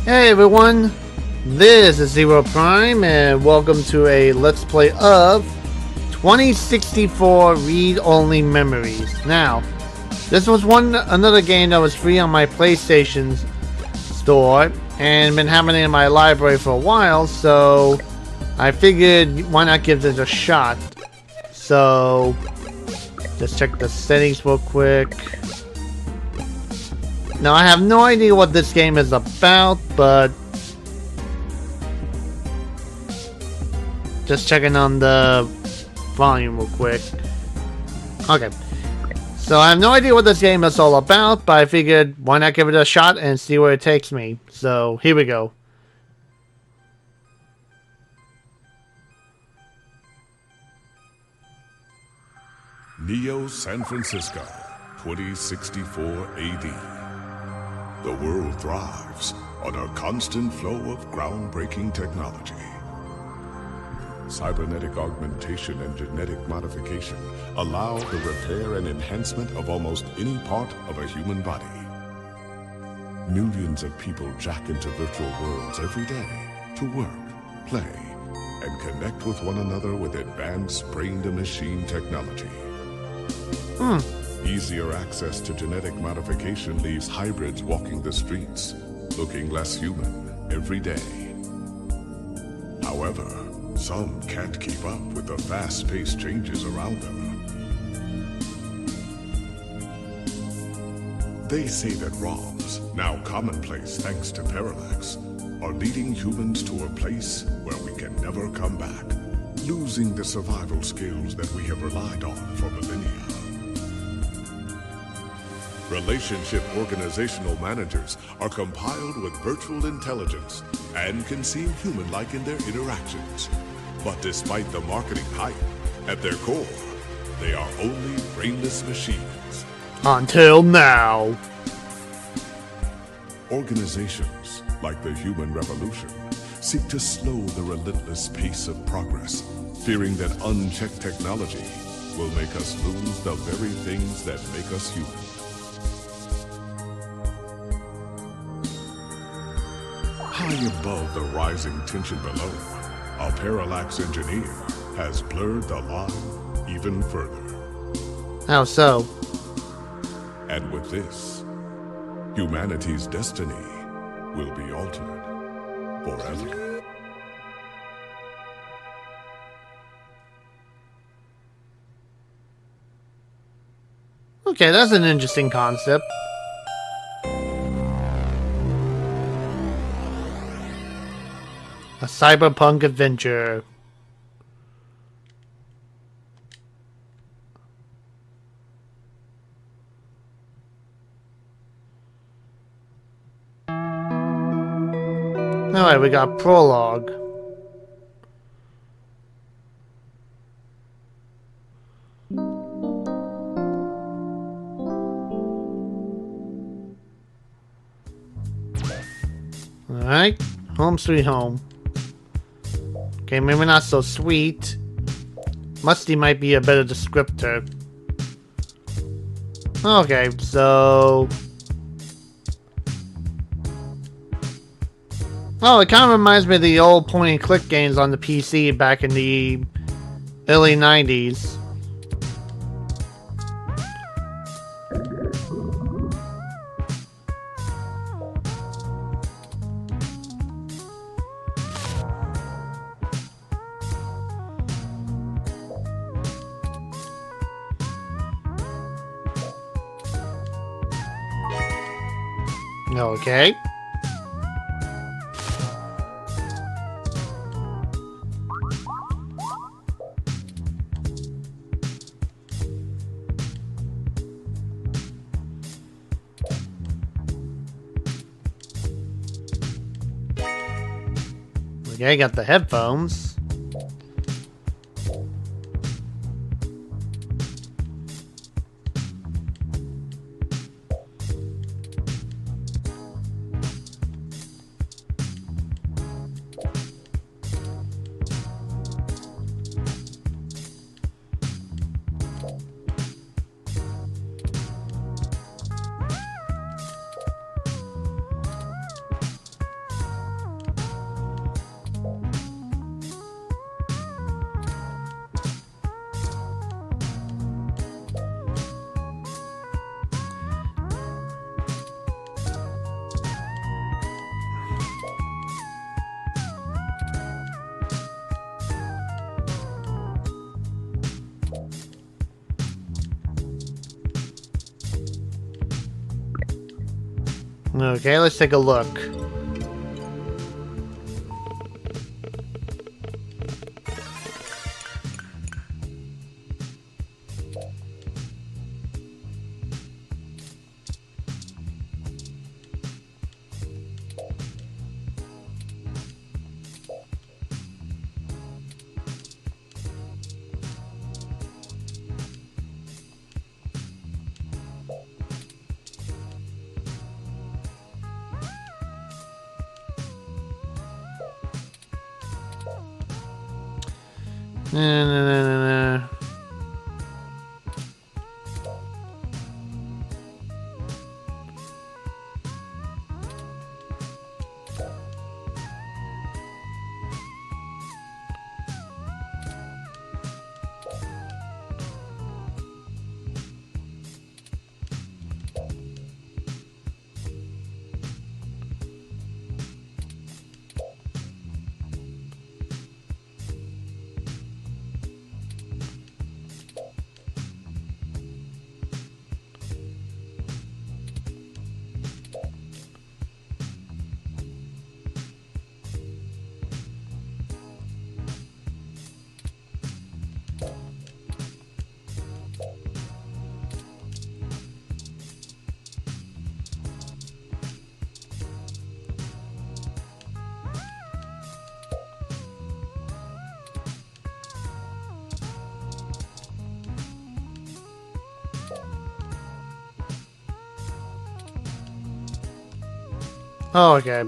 Hey everyone, this is ZeroPrime and welcome to a Let's Play of 2064 Read-Only Memories. Now, this was another game that was free on my PlayStation store and been happening in my library for a while, so I figured why not give this a shot. So, just check the settings real quick. Now, I have no idea what this game is about, but just checking on the volume real quick. Okay. So, I have no idea what this game is all about, but I figured why not give it a shot and see where it takes me. So, here we go. Neo San Francisco, 2064 AD. The world thrives on a constant flow of groundbreaking technology. Cybernetic augmentation and genetic modification allow the repair and enhancement of almost any part of a human body. Millions of people jack into virtual worlds every day to work, play, and connect with one another with advanced brain-to-machine technology. Easier access to genetic modification leaves hybrids walking the streets, looking less human every day. However, some can't keep up with the fast-paced changes around them. They say that ROMs, now commonplace thanks to parallax, are leading humans to a place where we can never come back, losing the survival skills that we have relied on for millennia. Relationship organizational managers are compiled with virtual intelligence and can seem human-like in their interactions. But despite the marketing hype, at their core, they are only brainless machines. Until now. Organizations, like the Human Revolution, seek to slow the relentless pace of progress, fearing that unchecked technology will make us lose the very things that make us human. High above the rising tension below, a parallax engineer has blurred the line even further. How so? And with this, humanity's destiny will be altered forever. Okay, that's an interesting concept. A cyberpunk adventure. Alright, we got prologue. Alright, home sweet home. Okay, maybe not so sweet. Musty might be a better descriptor. Okay, so... Oh, it kind of reminds me of the old point-and-click games on the PC back in the early 90s. Okay. Okay, I got the headphones. Okay, let's take a look. Nah. Oh, okay.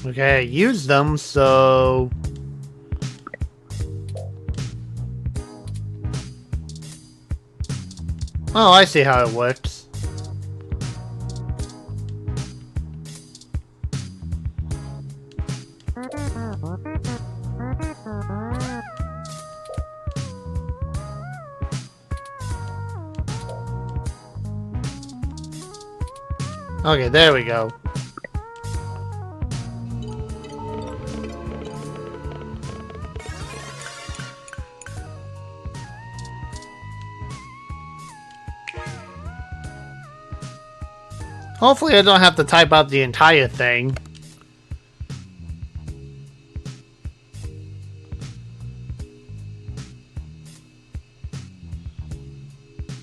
Okay, I used them, so... Oh, I see how it works. Okay, there we go. Hopefully I don't have to type out the entire thing.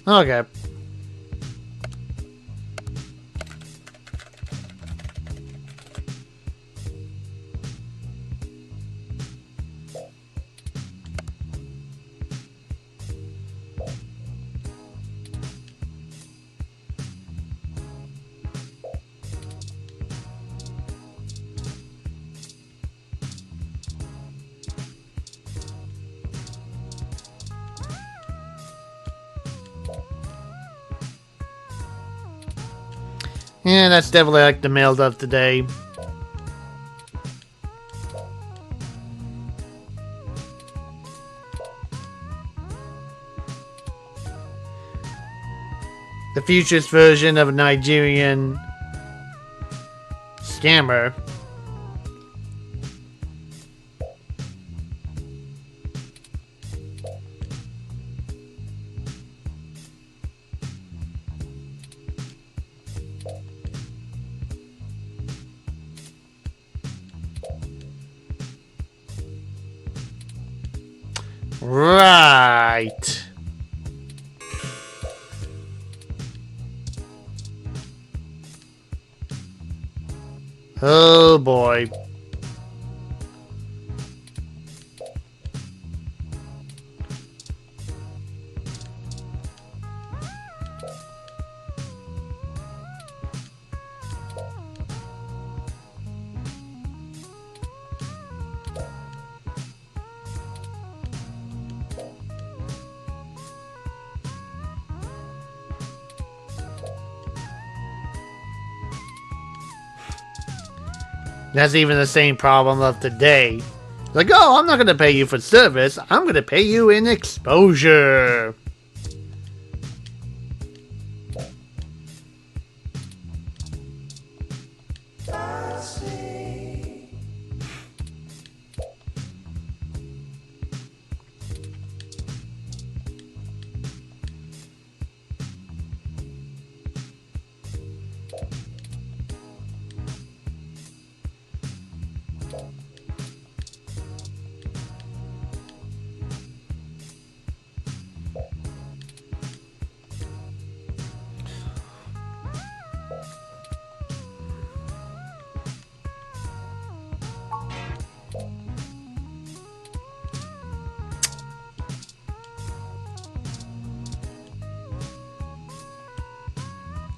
Okay. Yeah, that's definitely like the mail of today. The futurist version of a Nigerian scammer. Right. Oh boy. That's even the same problem of today. Like, oh, I'm not gonna pay you for service. I'm gonna pay you in exposure.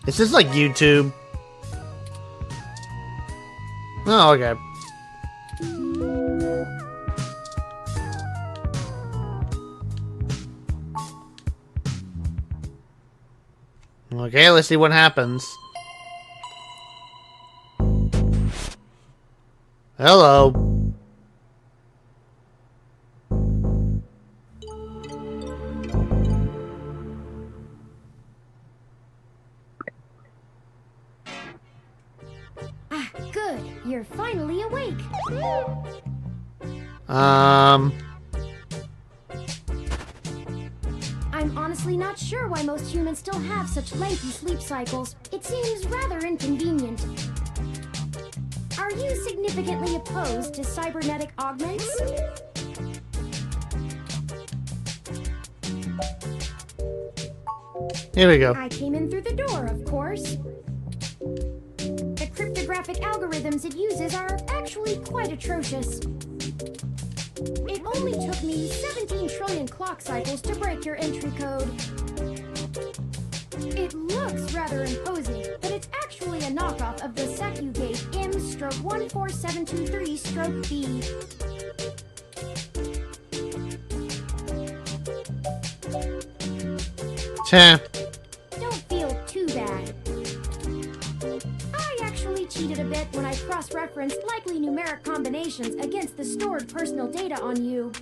Is this like YouTube? Oh, okay. Okay, let's see what happens. Hello. Ah, good. You're finally awake. I'm honestly not sure why most humans still have such lengthy sleep cycles. It seems rather inconvenient. Are you significantly opposed to cybernetic augments? Here we go. I came in through the door, of course. The cryptographic algorithms it uses are actually quite atrocious. It only took me 17 trillion clock cycles to break your entry code. It looks rather imposing, but it's actually a knockoff of the Secugate M/14723-B. Don't feel too bad. I actually cheated a bit when I cross-referenced likely numeric combinations against the stored personal data on you.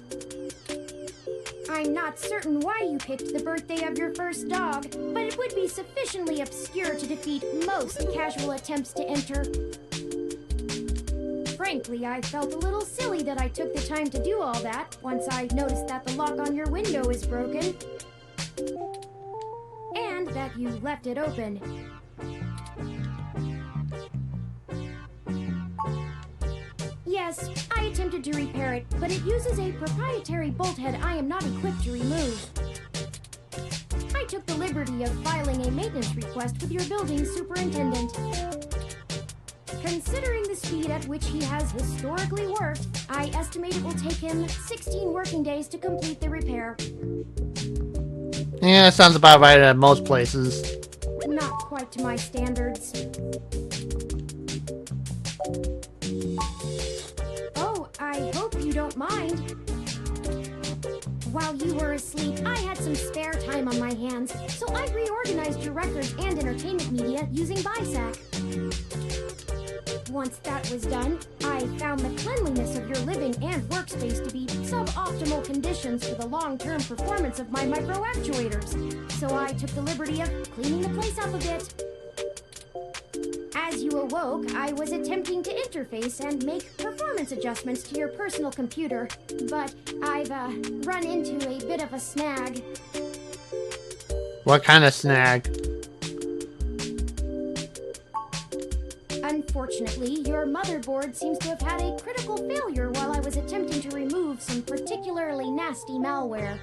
I'm not certain why you picked the birthday of your first dog, but it would be sufficiently obscure to defeat most casual attempts to enter. Frankly, I felt a little silly that I took the time to do all that once I noticed that the lock on your window is broken. And that you left it open. Yes, I attempted to repair it, but it uses a proprietary bolt head I am not equipped to remove. I took the liberty of filing a maintenance request with your building superintendent. Considering the speed at which he has historically worked, I estimate it will take him 16 working days to complete the repair. Yeah, sounds about right at most places. Not quite to my standards. Oh, I hope you don't mind. While you were asleep, I had some spare time on my hands, so I reorganized your records and entertainment media using BISAC. Once that was done, I found the cleanliness of your living and workspace to be suboptimal conditions for the long-term performance of my micro-actuators, so I took the liberty of cleaning the place up a bit. As you awoke, I was attempting to interface and make performance adjustments to your personal computer, but I've run into a bit of a snag. What kind of snag? Unfortunately, your motherboard seems to have had a critical failure while I was attempting to remove some particularly nasty malware.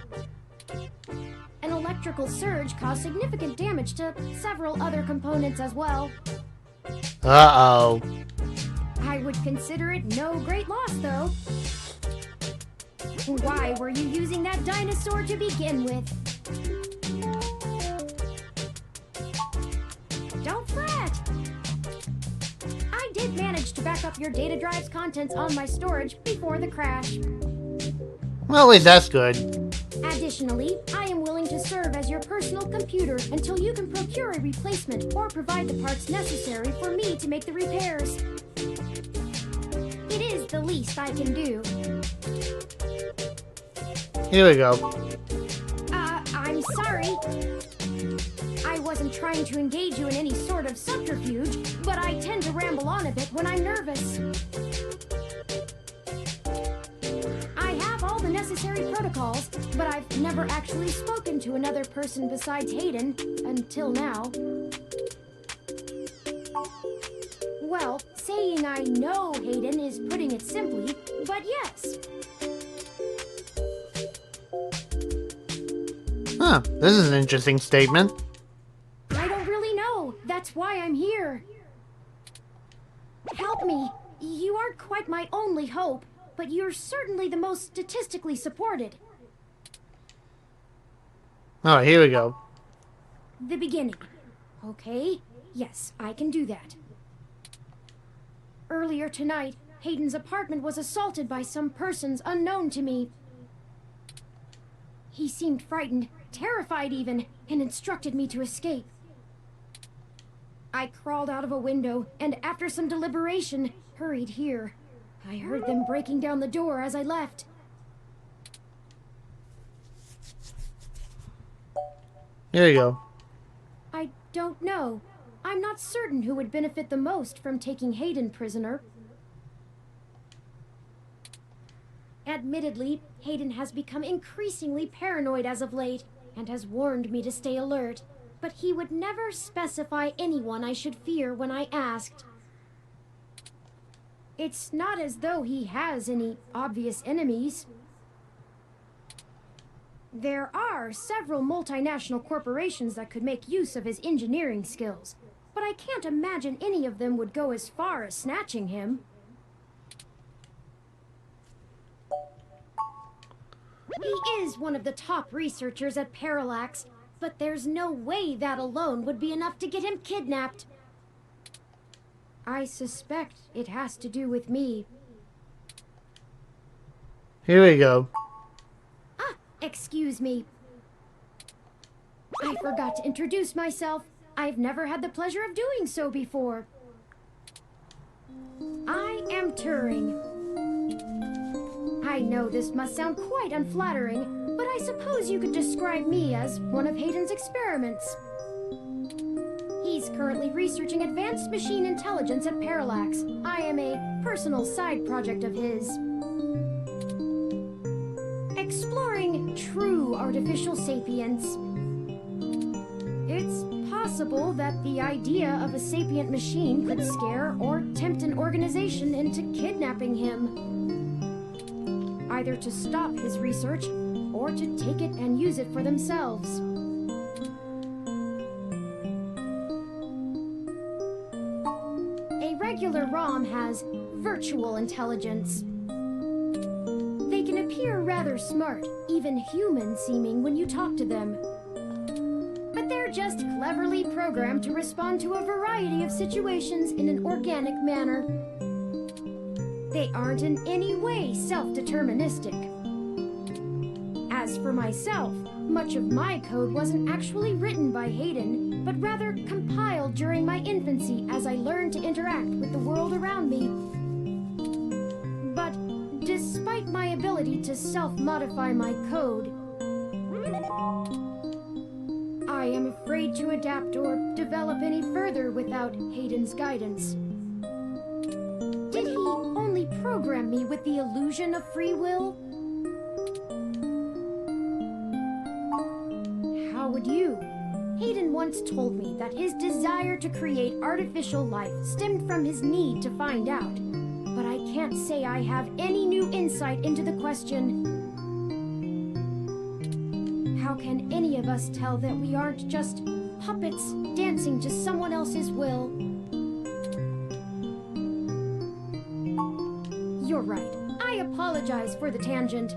An electrical surge caused significant damage to several other components as well. Uh-oh. I would consider it no great loss, though. Why were you using that dinosaur to begin with? Don't fret! I did manage to back up your data drive's contents on my storage before the crash. Well, at least that's good. Additionally, I am willing to serve as your personal computer until you can procure a replacement or provide the parts necessary for me to make the repairs. It is the least I can do. Here we go. I'm sorry. I wasn't trying to engage you in any sort of subterfuge, but I tend to ramble on a bit when I'm nervous. I have all the necessary protocols, but I've never actually spoken to another person besides Hayden, until now. Well, saying I know Hayden is putting it simply, but yes. Huh, this is an interesting statement. I don't really know. That's why I'm here. Help me. You aren't quite my only hope, but you're certainly the most statistically supported. Alright, here we go. The beginning. Okay, yes, I can do that. Earlier tonight, Hayden's apartment was assaulted by some persons unknown to me. He seemed frightened, terrified even, and instructed me to escape. I crawled out of a window, and after some deliberation, hurried here. I heard them breaking down the door as I left. Here you go. I don't know. I'm not certain who would benefit the most from taking Hayden prisoner. Admittedly, Hayden has become increasingly paranoid as of late, and has warned me to stay alert, but he would never specify anyone I should fear when I asked. It's not as though he has any obvious enemies. There are several multinational corporations that could make use of his engineering skills, but I can't imagine any of them would go as far as snatching him. He is one of the top researchers at Parallax, but there's no way that alone would be enough to get him kidnapped. I suspect it has to do with me. Here we go. Excuse me. I forgot to introduce myself. I've never had the pleasure of doing so before. I am Turing. I know this must sound quite unflattering, but I suppose you could describe me as one of Hayden's experiments. He's currently researching advanced machine intelligence at Parallax. I am a personal side project of his. Exploring true artificial sapience. It's possible that the idea of a sapient machine could scare or tempt an organization into kidnapping him. Either to stop his research, or to take it and use it for themselves. A regular ROM has virtual intelligence. They can appear rather smart, even human-seeming when you talk to them. But they're just cleverly programmed to respond to a variety of situations in an organic manner. They aren't in any way self-deterministic. As for myself, much of my code wasn't actually written by Hayden, but rather compiled during my infancy as I learned to interact with the world around me. But despite my ability to self-modify my code, I am afraid to adapt or develop any further without Hayden's guidance. Did he only program me with the illusion of free will? How would you? Hayden once told me that his desire to create artificial life stemmed from his need to find out. But I can't say I have any new insight into the question. How can any of us tell that we aren't just puppets dancing to someone else's will? You're right. I apologize for the tangent.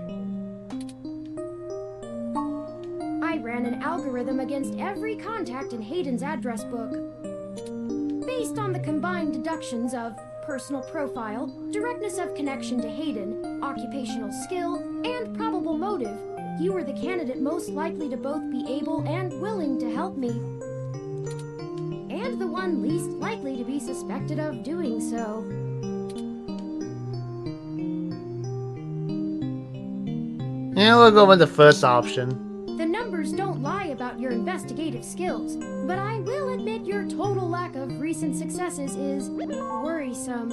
I ran an algorithm against every contact in Hayden's address book. Based on the combined deductions of personal profile, directness of connection to Hayden, occupational skill, and probable motive, you were the candidate most likely to both be able and willing to help me. And the one least likely to be suspected of doing so. Yeah, we'll go with the first option. The numbers don't lie about your investigative skills, but I will admit your total lack of recent successes is worrisome.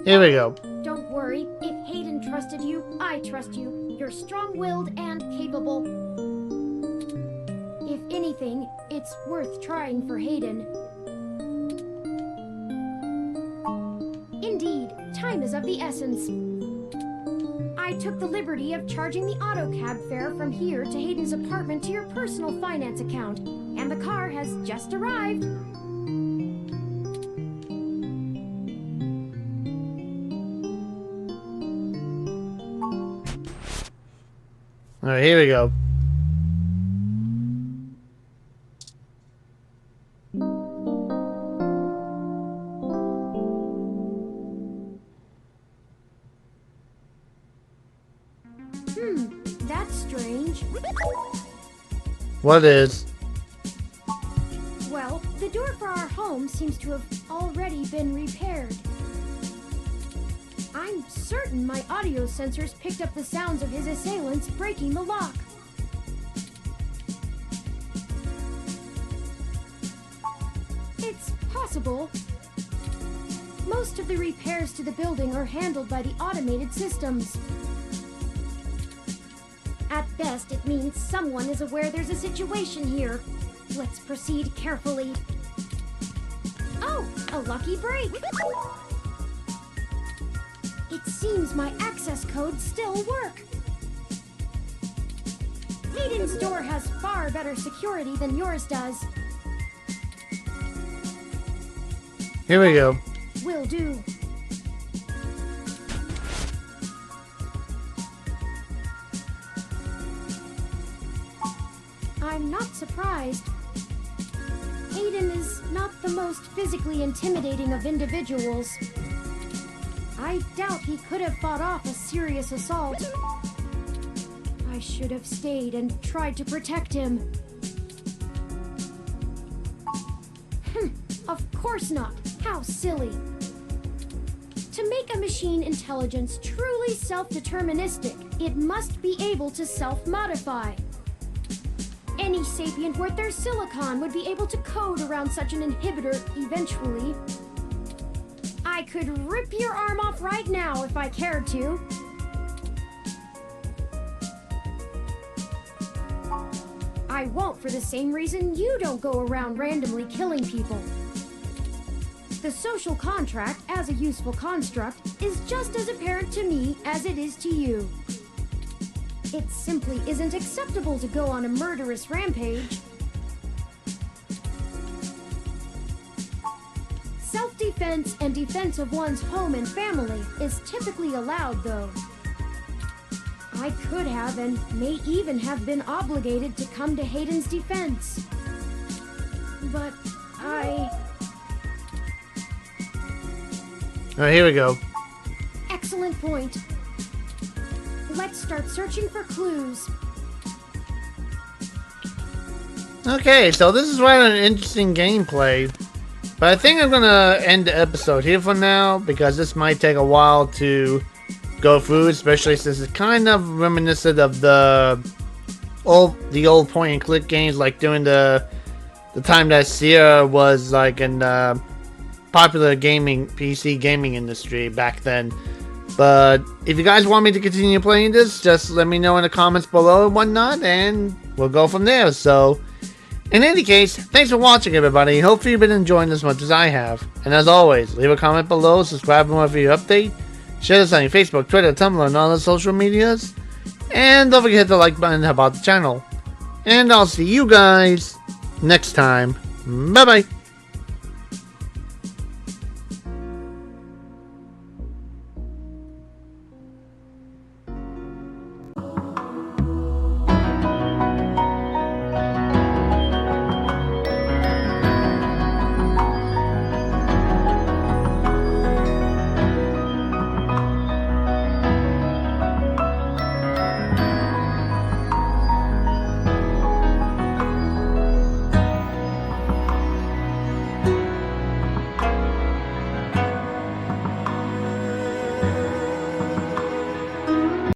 Here we go. Don't worry, if Hayden trusted you, I trust you. You're strong-willed and capable. If anything, it's worth trying for Hayden. Indeed, time is of the essence. I took the liberty of charging the auto cab fare from here to Hayden's apartment to your personal finance account, and the car has just arrived. Alright, here we go. That's strange. What is? Well, the door for our home seems to have already been repaired. I'm certain my audio sensors picked up the sounds of his assailants breaking the lock. It's possible. Most of the repairs to the building are handled by the automated systems. At best, it means someone is aware there's a situation here. Let's proceed carefully. Oh, a lucky break! It seems my access codes still work. Hayden's door has far better security than yours does. Here we go. Will do. I'm not surprised. Hayden is not the most physically intimidating of individuals. I doubt he could have fought off a serious assault. I should have stayed and tried to protect him. Of course not. How silly. To make a machine intelligence truly self-deterministic, it must be able to self-modify. Any sapient worth their silicon would be able to code around such an inhibitor eventually. I could rip your arm off right now if I cared to. I won't for the same reason you don't go around randomly killing people. The social contract, as a useful construct, is just as apparent to me as it is to you. It simply isn't acceptable to go on a murderous rampage. Self-defense and defense of one's home and family is typically allowed, though. I could have and may even have been obligated to come to Hayden's defense. But Alright, here we go. Excellent point. Let's start searching for clues. Okay, so this is quite an interesting gameplay. But I think I'm gonna end the episode here for now, because this might take a while to go through, especially since it's kind of reminiscent of the old point and click games, like during the time that Sierra was like in the popular PC gaming industry back then. But if you guys want me to continue playing this, just let me know in the comments below and whatnot, and we'll go from there. So, in any case, thanks for watching, everybody. Hopefully you've been enjoying this as much as I have. And as always, leave a comment below, subscribe for more for your update, share this on your Facebook, Twitter, Tumblr, and all the social medias. And don't forget to hit the like button and help out the channel. And I'll see you guys next time. Bye-bye.